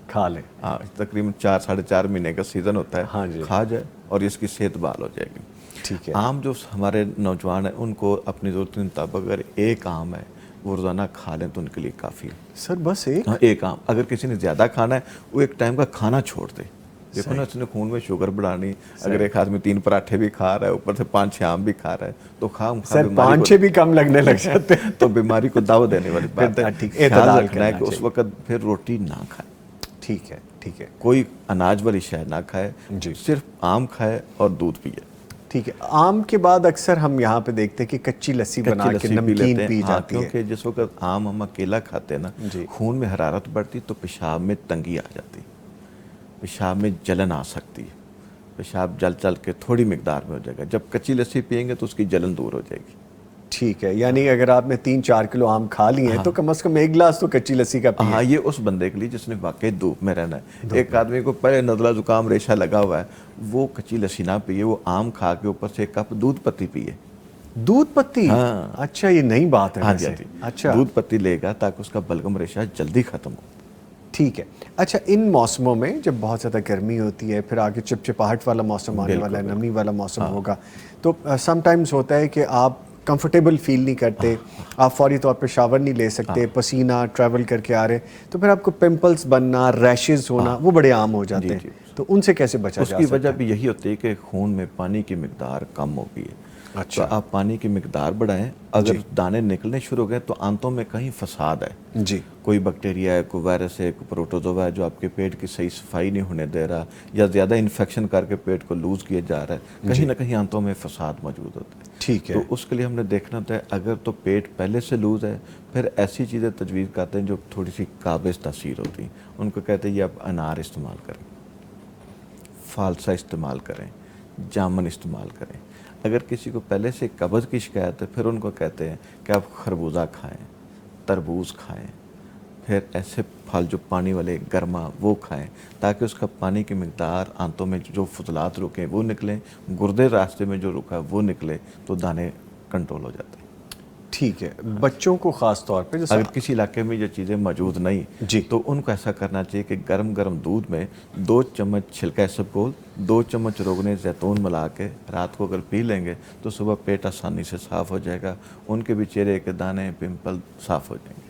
کھا لیں۔ ہاں تقریباً 4 ساڑھے 4 مہینے کا سیزن ہوتا ہے، ہاں جی، کھا جائے اور اس کی صحت بحال ہو جائے گی۔ ٹھیک ہے۔ عام جو ہمارے نوجوان ہیں ان کو اپنی ضرورت کے مطابق اگر ایک عام ہے وہ روزانہ کھا لیں تو ان کے لیے کافی ہے۔ سر بس ایک؟ ہاں ایک عام، اگر کسی نے زیادہ کھانا ہے وہ ایک ٹائم کا کھانا چھوڑ دے، دیکھو نا اس نے خون میں شوگر بڑھانی، اگر ایک آدمی 3 پراٹھے بھی کھا رہا ہے اوپر سے 5-6 آم بھی کھا رہا ہے تو سر 5-6 بھی کم لگنے لگ جاتے ہیں تو بیماری کو دعوت دینے والی بات ہے۔ خیال رکھنا ہے کہ اس وقت پھر روٹی نہ کھائے، ٹھیک ہے، ٹھیک ہے، کوئی اناج والی شے نہ کھائے، صرف آم کھائے اور دودھ پیے۔ ٹھیک ہے۔ آم کے بعد اکثر ہم یہاں پہ دیکھتے ہیں کہ کچی لسی بنا کے نمکین پی جاتی ہے، کیونکہ جس وقت آم ہم اکیلا کھاتے ہیں نا خون میں حرارت بڑھتی تو پیشاب میں تنگی آ جاتی، پیشاب میں جلن آ سکتی ہے، پیشاب جل کے تھوڑی مقدار میں ہو جائے گا، جب کچی لسی پئیں گے تو اس کی جلن دور ہو جائے گی۔ ٹھیک ہے، یعنی اگر آپ نے 3-4 کلو آم کھا لیے ہیں تو کم از کم 1 گلاس تو کچی لسی کا پیے. ہاں یہ اس بندے کے لیے جس نے واقعی دھوپ میں رہنا ہے. ایک آدمی کو پہلے نزلہ زکام ریشہ لگا ہوا ہے, وہ کچی لسی نہ پیے, وہ آم کھا کے اوپر سے 1 کپ دودھ پتی پیے. دودھ پتی؟ ہاں. اچھا یہ نئی بات ہے ہاں جی, ویسے. ہاں جی, اچھا دودھ پتی لے گا تاکہ اس کا بلغم ریشہ جلدی ختم ہو. ٹھیک ہے. اچھا ان موسموں میں جب بہت زیادہ گرمی ہوتی ہے, پھر آگے چپچپاہٹ والا موسم آنے والا ہے, نمی والا موسم ہوگا, تو سم ٹائمز ہوتا ہے کہ آپ کمفرٹیبل فیل نہیں کرتے, آپ فوری طور پہ شاور نہیں لے سکتے, پسینہ ٹریول کر کے آ رہے, تو پھر آپ کو پمپلز بننا, ریشز ہونا وہ بڑے عام ہو جاتے ہیں. تو ان سے کیسے بچا اس جا کی سکتا وجہ ہے؟ بھی یہی ہوتی ہے کہ خون میں پانی کی مقدار کم ہو گئی ہے. تو اچھا آپ پانی کی مقدار بڑھائیں. اگر دانے نکلنے شروع ہو گئے تو آنتوں میں کہیں فساد ہے, جی کوئی بیکٹیریا ہے, کوئی وائرس ہے, کوئی پروٹوزوا ہے جو آپ کے پیٹ کی صحیح صفائی نہیں ہونے دے رہا, یا زیادہ انفیکشن کر کے پیٹ کو لوز کیا جا رہا ہے, کہیں نہ کہیں آنتوں میں فساد موجود ہوتا ہے. ٹھیک ہے. تو اس کے لیے ہم نے دیکھنا ہوتا ہے اگر تو پیٹ پہلے سے لوز ہے, پھر ایسی چیزیں تجویز کرتے ہیں جو تھوڑی سی قابض تاثیر ہوتی ہیں. ان کو کہتے ہیں یہ آپ انار استعمال کریں, فالسا استعمال کریں, جامن استعمال کریں. اگر کسی کو پہلے سے قبض کی شکایت ہے پھر ان کو کہتے ہیں کہ آپ خربوزہ کھائیں, تربوز کھائیں, پھر ایسے پھل جو پانی والے گرما وہ کھائیں تاکہ اس کا پانی کی مقدار آنتوں میں جو فضلات رکیں وہ نکلیں, گردے راستے میں جو رکا وہ نکلے, تو دانے کنٹرول ہو جاتے ہیں. ٹھیک ہے. بچوں کو خاص طور پہ جیسے اگر کسی علاقے میں یہ چیزیں موجود نہیں جی تو ان کو ایسا کرنا چاہیے کہ گرم گرم دودھ میں 2 چمچ چھلکا اسبگول, 2 چمچ روغن زیتون ملا کے رات کو اگر پی لیں گے تو صبح پیٹ آسانی سے صاف ہو جائے گا, ان کے بھی چہرے کے دانے پمپل صاف ہو جائیں گے.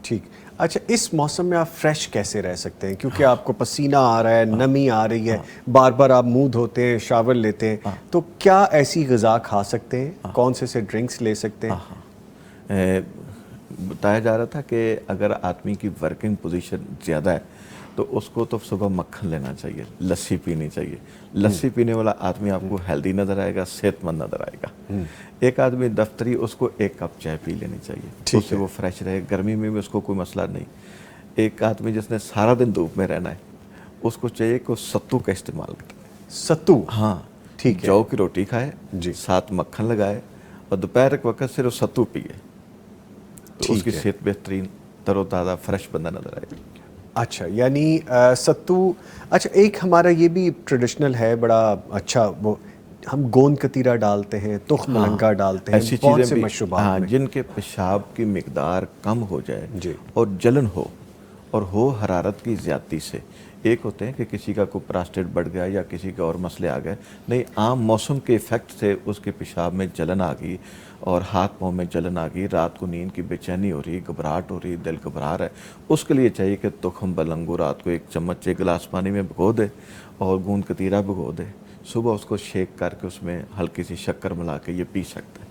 ٹھیک. اچھا اس موسم میں آپ فریش کیسے رہ سکتے ہیں, کیونکہ آپ کو پسینہ آ رہا ہے, نمی آ رہی ہے, بار بار آپ منہ دھوتے ہیں, شاور لیتے ہیں, تو کیا ایسی غذا کھا سکتے ہیں, کون سے ڈرنکس لے سکتے ہیں؟ بتایا جا رہا تھا کہ اگر آدمی کی ورکنگ پوزیشن زیادہ ہے تو اس کو تو صبح مکھن لینا چاہیے, لسی پینی چاہیے. لسی پینے والا آدمی آپ کو ہیلدی نظر آئے گا, صحت مند نظر آئے گا. ایک آدمی دفتری, اس کو 1 کپ چائے پی لینی چاہیے, اس سے وہ فریش رہے, گرمی میں بھی اس کو کوئی مسئلہ نہیں. ایک آدمی جس نے سارا دن دھوپ میں رہنا ہے اس کو چاہیے کہ وہ ستو کا استعمال کرے. ستو؟ ہاں ٹھیک ہے. جو کی روٹی کھائے, جی ساتھ مکھن لگائے, اور دوپہر کے وقت صرف ستو پیے, تو اس کی صحت بہترین, تر و تازہ, فریش بندہ نظر آئے گا. اچھا یعنی ستو. اچھا ایک ہمارا یہ بھی ٹریڈیشنل ہے بڑا اچھا, وہ ہم گوند کتیرا ڈالتے ہیں, تخم ملنگا ڈالتے ہیں, ایسی بہت چیزیں سے بھی, مشروبات میں جن کے پیشاب کی مقدار کم ہو جائے جی اور جلن ہو, اور ہو حرارت کی زیادتی سے. ایک ہوتے ہیں کہ کسی کا کوئی پراسٹیٹ بڑھ گیا یا کسی کا اور مسئلے آ گئے, نہیں, عام موسم کے ایفیکٹ سے اس کے پیشاب میں جلن آ گئی اور ہاتھ پاؤں میں جلن آ گئی, رات کو نیند کی بے چینی ہو رہی, گھبراہٹ ہو رہی, دل گھبرا رہا ہے, اس کے لیے چاہیے کہ تخم بلنگو رات کو 1 چمچ 1 گلاس پانی میں بھگو دے اور گوند کتیرا بھگو دے, صبح اس کو شیک کر کے اس میں ہلکی سی شکر ملا کے یہ پی سکتا ہے.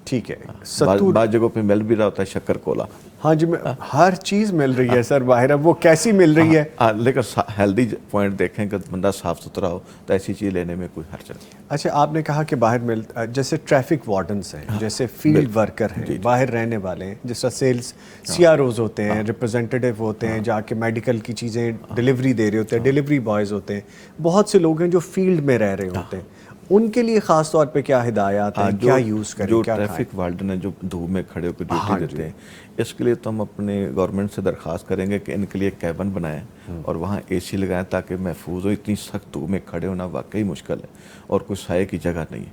ٹھیک ہے. ستو بعض جگہوں پہ مل بھی رہا ہوتا ہے شکر کولا. ہاں جی, ہر چیز مل رہی ہے سر باہر, اب وہ کیسی مل رہی ہے؟ لیکن ہیلدی پوائنٹ دیکھیں کہ بندہ صاف ستھرا ہو تو ایسی چیز لینے میں کوئی حرج نہیں. اچھا آپ نے کہا کہ باہر جیسے ٹریفک وارڈنس ہیں, جیسے فیلڈ ورکر ہیں, باہر رہنے والے ہیں, جس طرح سیلز سی آر اوز ہوتے ہیں, ریپرزینٹیو ہوتے ہیں, جا کے میڈیکل کی چیزیں ڈلیوری دے رہے ہوتے ہیں, ڈلیوری بوائز ہوتے ہیں, بہت سے لوگ ہیں جو فیلڈ میں رہ رہے ہوتے ہیں, ان کے لیے خاص طور پہ کیا ہدایات ہیں, کیا یوز کریں, جو کیا ٹریفک وارڈن ہیں جو دھوپ میں کھڑے ہو کے ڈیوٹی دیتے ہیں, اس کے لیے تو ہم اپنے گورنمنٹ سے درخواست کریں گے کہ ان کے لیے کیبن بنائیں اور وہاں اے سی لگائیں تاکہ محفوظ ہو. اتنی سخت دھوپ میں کھڑے ہونا واقعی مشکل ہے اور کوئی سائے کی جگہ نہیں ہے,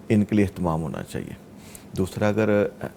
ان کے لیے اہتمام ہونا چاہیے. دوسرا, اگر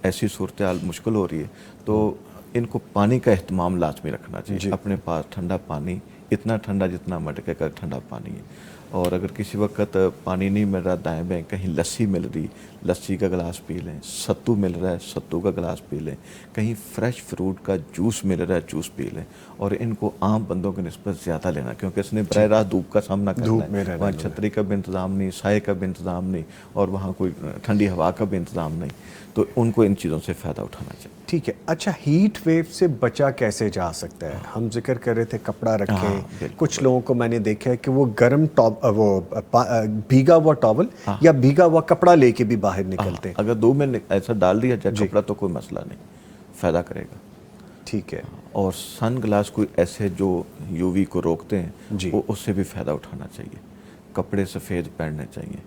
ایسی صورتحال مشکل ہو رہی ہے تو ان کو پانی کا اہتمام لازمی رکھنا چاہیے. اپنے پاس ٹھنڈا پانی, اتنا ٹھنڈا جتنا مٹکے کا ٹھنڈا پانی ہے, اور اگر کسی وقت پانی نہیں مل رہا, دائیں بائیں کہیں لسی مل رہی, لسی کا گلاس پی لیں, ستو مل رہا ہے, ستو کا گلاس پی لیں, کہیں فریش فروٹ کا جوس مل رہا ہے, جوس پی لیں. اور ان کو عام بندوں کی نسبت زیادہ لینا, کیونکہ اس نے براہ راست دھوپ کا سامنا کرنا ہے, وہاں چھتری کا بھی انتظام نہیں, سائے کا بھی انتظام نہیں, اور وہاں کوئی ٹھنڈی ہوا کا بھی انتظام نہیں, تو ان کو ان چیزوں سے فائدہ اٹھانا چاہیے. ٹھیک ہے. اچھا ہیٹ ویو سے بچا کیسے جا سکتا ہے؟ ہم ذکر کر رہے تھے کپڑا رکھیں, کچھ لوگوں کو میں نے دیکھا ہے کہ وہ گرم وہ بھیگا ہوا ٹاول یا بھیگا ہوا کپڑا لے کے بھی باہر نکلتے ہیں. اگر دو میں ایسا ڈال دیا جائے کپڑا تو کوئی مسئلہ نہیں, فائدہ کرے گا. ٹھیک ہے. اور سن گلاس کوئی ایسے جو یو وی کو روکتے ہیں, وہ اس سے بھی فائدہ اٹھانا چاہیے. کپڑے سفید پہننے چاہیے,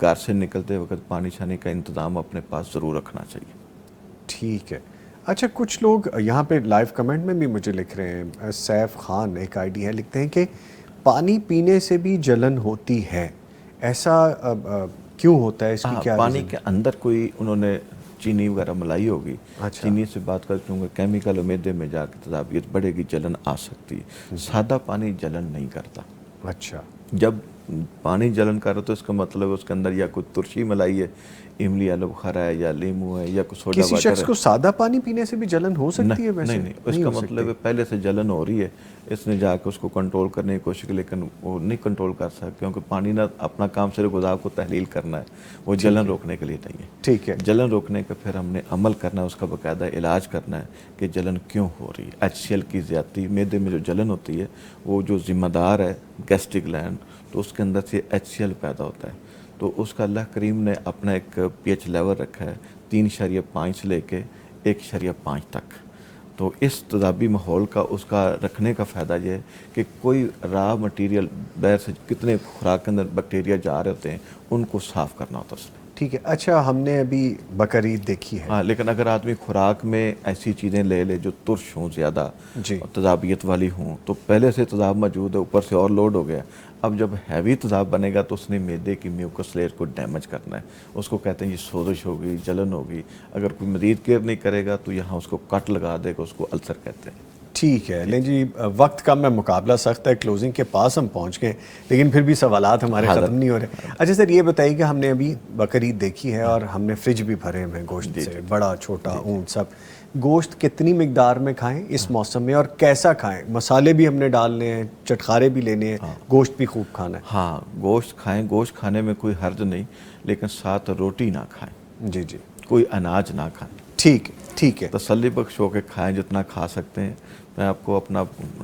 گھر سے نکلتے وقت پانی شانی کا انتظام اپنے پاس ضرور رکھنا چاہیے. ٹھیک ہے. اچھا کچھ لوگ یہاں پہ لائیو کمنٹ میں بھی مجھے لکھ رہے ہیں, سیف خان ایک آئی ڈی ہے, لکھتے ہیں کہ پانی پینے سے بھی جلن ہوتی ہے, ایسا کیوں ہوتا ہے, اس کی کیا پانی ریزن؟ کے اندر کوئی انہوں نے چینی وغیرہ ملائی ہوگی. اچھا. چینی سے بات کر کیونکہ کیمیکل معدے میں جا کے تذابیت بڑھے گی, جلن آ سکتی ہے. سادہ پانی جلن نہیں کرتا. اچھا. جب پانی جلن کر رہا تو اس کا مطلب اس کے اندر یا کوئی ترشی ملائی ہے, املی آلو بخارا ہے, یا لیمو ہے, یا کوئی سوڈا کسی واٹر شخص ہے. کو سادہ پانی پینے سے بھی جلن ہو سکتی ہے ویسے؟ نہیں, اس کا مطلب ہے پہلے سے جلن ہو رہی ہے, اس نے جا کے اس کو کنٹرول کرنے کی کوشش کی, لیکن وہ نہیں کنٹرول کر سکتا کیونکہ پانی نہ اپنا کام صرف غذا کو تحلیل کرنا ہے, وہ جلن روکنے کے لیے نہیں ہے. ٹھیک ہے. جلن روکنے کا پھر ہم نے عمل کرنا ہے, اس کا باقاعدہ علاج کرنا ہے کہ جلن کیوں ہو رہی ہے. ایچ سی ایل کی زیادتی, معدے میں جو جلن ہوتی ہے وہ جو ذمہ دار ہے گیسٹرک گلینڈ, تو اس کے اندر سے ایچ سی ایل پیدا ہوتا ہے. تو اس کا اللہ کریم نے اپنا ایک پی ایچ لیول رکھا ہے 3.5 سے لے کے 1.5 تک. تو اس تضابی ماحول کا اس کا رکھنے کا فائدہ یہ ہے کہ کوئی را مٹیریل باہر سے کتنے خوراک کے اندر بیکٹیریا جا رہے ہوتے ہیں ان کو صاف کرنا ہوتا ہے اس نے. ٹھیک ہے. اچھا ہم نے ابھی بقرعید دیکھی ہے. ہاں, لیکن اگر آدمی خوراک میں ایسی چیزیں لے لے جو ترش ہوں, زیادہ جی. تضابیت والی ہوں, تو پہلے سے تضاب موجود ہے, اوپر سے اور لوڈ ہو گیا. اب جب ہیوی تضاب بنے گا تو اس نے معدے کی میوکس لیئر کو ڈیمیج کرنا ہے. اس کو کہتے ہیں یہ سوزش ہوگی, جلن ہوگی. اگر کوئی مزید کیئر نہیں کرے گا تو یہاں اس کو کٹ لگا دے گا, اس کو السر کہتے ہیں. ٹھیک ہے. لیں جی, وقت کم ہے, مقابلہ سخت ہے, کلوزنگ کے پاس ہم پہنچ گئے, لیکن پھر بھی سوالات ہمارے ختم نہیں ہو رہے. اچھا سر یہ بتائیے کہ ہم نے ابھی بقرعید دیکھی ہے اور ہم نے فریج بھی بھرے ہوئے ہیں گوشت سے, بڑا چھوٹا اونٹ سب. گوشت کتنی مقدار میں کھائیں اس موسم میں, اور کیسا کھائیں؟ مسالے بھی ہم نے ڈالنے ہیں, چٹخارے بھی لینے ہیں, گوشت بھی خوب کھانا ہے. ہاں, گوشت کھائیں, گوشت کھانے میں کوئی حرج نہیں, لیکن ساتھ روٹی نہ کھائیں. جی جی. کوئی اناج نہ کھائیں. ٹھیک ہے. ٹھیک ہے. تسلی بخش ہو کے کھائیں جتنا کھا سکتے ہیں. میں آپ کو اپنا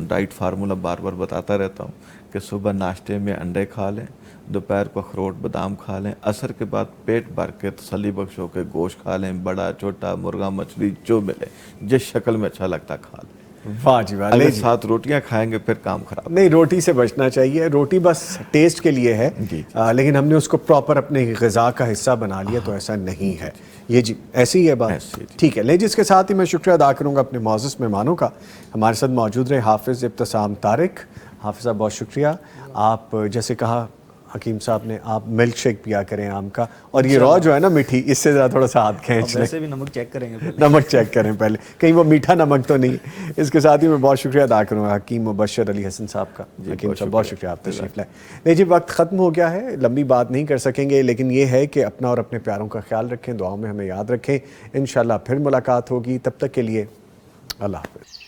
ڈائٹ فارمولہ بار بار بتاتا رہتا ہوں کہ صبح ناشتے میں انڈے کھا لیں, دوپہر کو اخروٹ بادام کھا لیں, عصر کے بعد پیٹ بھر کے تسلی بخش ہو کے گوشت کھا لیں, بڑا چھوٹا, مرغا مچھلی جو ملے, جس شکل میں اچھا لگتا کھا لیں. واہ جی واہ. اگر ساتھ روٹیاں کھائیں گے پھر کام خراب. نہیں, روٹی سے بچنا چاہیے. روٹی بس ٹیسٹ کے لیے ہے, لیکن ہم نے اس کو پراپر اپنے غذا کا حصہ بنا لیا تو ایسا نہیں ہے. یہ جی ایسی ہی ہے بات. ٹھیک ہے. لے جی, اس کے ساتھ ہی میں شکریہ ادا کروں گا اپنے معزز مہمانوں کا. ہمارے ساتھ موجود رہے حافظ ابتسام طارق. حافظ صاحب بہت شکریہ. آپ جیسے کہا حکیم صاحب نے, آپ ملک شیک پیا کریں آم کا, اور یہ رو جو ہے نا میٹھی, اس سے ذرا تھوڑا سا ہاتھ کھینچ لیں. ویسے بھی نمک چیک کریں گے پہلے, نمک چیک کریں پہلے, کہیں وہ میٹھا نمک تو نہیں. اس کے ساتھ ہی میں بہت شکریہ ادا کروں گا حکیم مبشر علی حسن صاحب کا. حکیم صاحب بہت شکریہ, آپ تشریف لائے. نہیں جی, وقت ختم ہو گیا ہے, لمبی بات نہیں کر سکیں گے, لیکن یہ ہے کہ اپنا اور اپنے پیاروں کا خیال رکھیں, دعاؤں میں ہمیں یاد رکھیں. انشاءاللہ پھر ملاقات ہوگی, تب تک کے لیے اللہ حافظ.